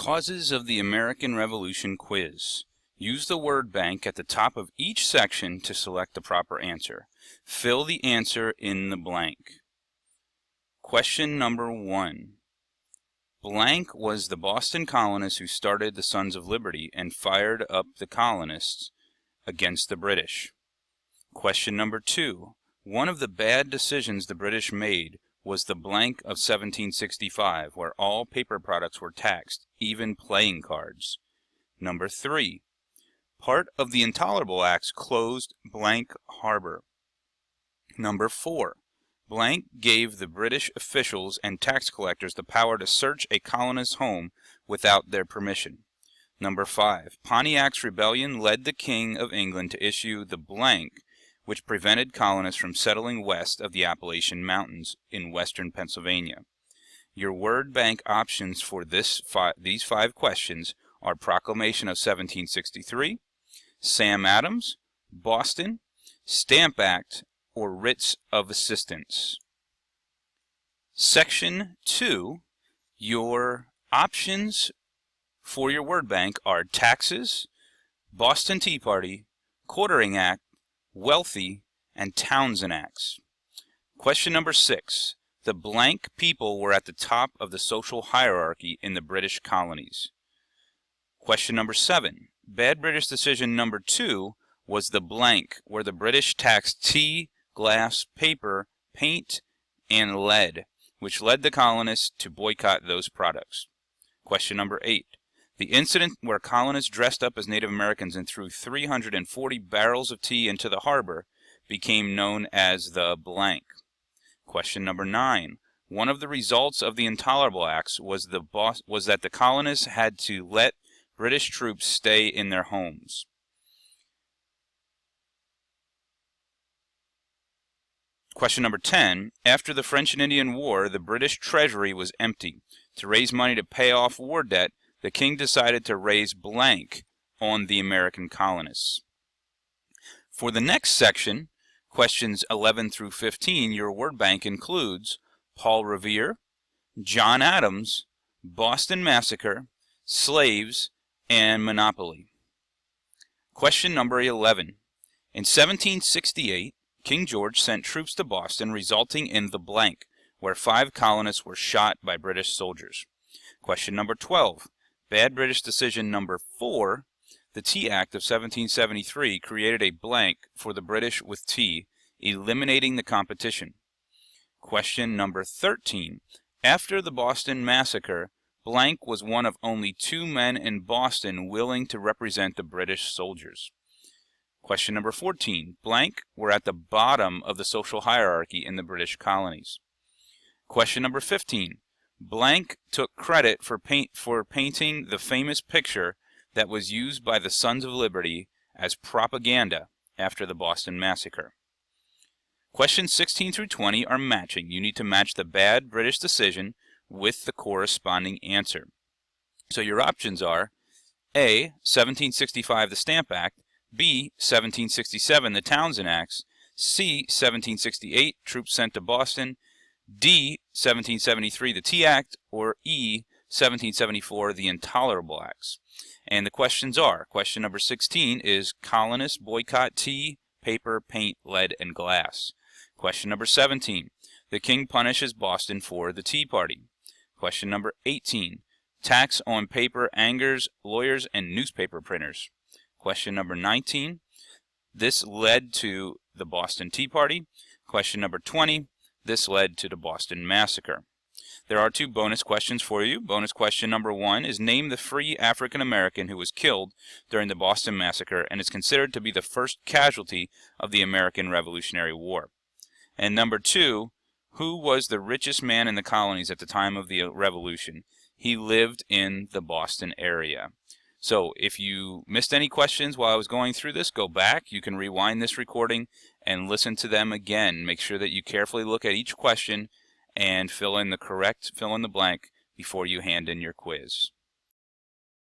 Causes of the American Revolution quiz. Use the word bank at the top of each section to select the proper answer. Fill the answer in the blank. Question number 1. Blank was the Boston colonists who started the Sons of Liberty and fired up the colonists against the British. Question number 2. One of the bad decisions the British made was the blank of 1765, where all paper products were taxed, even playing cards. Number 3. Part of the Intolerable Acts closed blank harbor. Number 4. Blank gave the British officials and tax collectors the power to search a colonist's home without their permission. Number 5. Pontiac's rebellion led the King of England to issue the blank, which prevented colonists from settling west of the Appalachian Mountains in western Pennsylvania. Your word bank options for these 5 questions are Proclamation of 1763, Sam Adams, Boston, Stamp Act, or Writs of Assistance. Section 2, your options for your word bank are taxes, Boston Tea Party, Quartering Act, wealthy, and Townshend Acts. Question number 6. The blank people were at the top of the social hierarchy in the British colonies. Question number 7. Bad British decision number 2 was the blank, where the British taxed tea, glass, paper, paint, and lead, which led the colonists to boycott those products. Question number 8. The incident where colonists dressed up as Native Americans and threw 340 barrels of tea into the harbor became known as the blank. Question number 9. One of the results of the Intolerable Acts was that the colonists had to let British troops stay in their homes. Question number 10. After the French and Indian War, the British treasury was empty. To raise money to pay off war debt, the king decided to raise blank on the American colonists. For the next section, questions 11 through 15, your word bank includes Paul Revere, John Adams, Boston Massacre, slaves, and monopoly. Question number 11. In 1768, King George sent troops to Boston, resulting in the blank, where 5 colonists were shot by British soldiers. Question number 12. Bad British decision number 4, the Tea Act of 1773 created a blank for the British with tea, eliminating the competition. Question number 13. After the Boston Massacre, blank was one of only 2 men in Boston willing to represent the British soldiers. Question number 14. Blank were at the bottom of the social hierarchy in the British colonies. Question number 15. Blank took credit for painting the famous picture that was used by the Sons of Liberty as propaganda after the Boston Massacre. Questions 16 through 20 are matching. You need to match the bad British decision with the corresponding answer. So your options are A. 1765, the Stamp Act, B. 1767, the Townshend Acts, C. 1768, troops sent to Boston, D. 1773, the Tea Act, or E. 1774, the Intolerable Acts. And the questions are, question number 16 is colonists boycott tea, paper, paint, lead, and glass. Question number 17, the king punishes Boston for the Tea Party. Question number 18, tax on paper angers lawyers and newspaper printers. Question number 19, this led to the Boston Tea Party. Question number 20, this led to the Boston Massacre. There are 2 bonus questions for you. Bonus question number 1 is name the free African American who was killed during the Boston Massacre and is considered to be the first casualty of the American Revolutionary War. And number 2, who was the richest man in the colonies at the time of the Revolution? He lived in the Boston area. So if you missed any questions while I was going through this, go back. You can rewind this recording and listen to them again. Make sure that you carefully look at each question and fill in the blank before you hand in your quiz.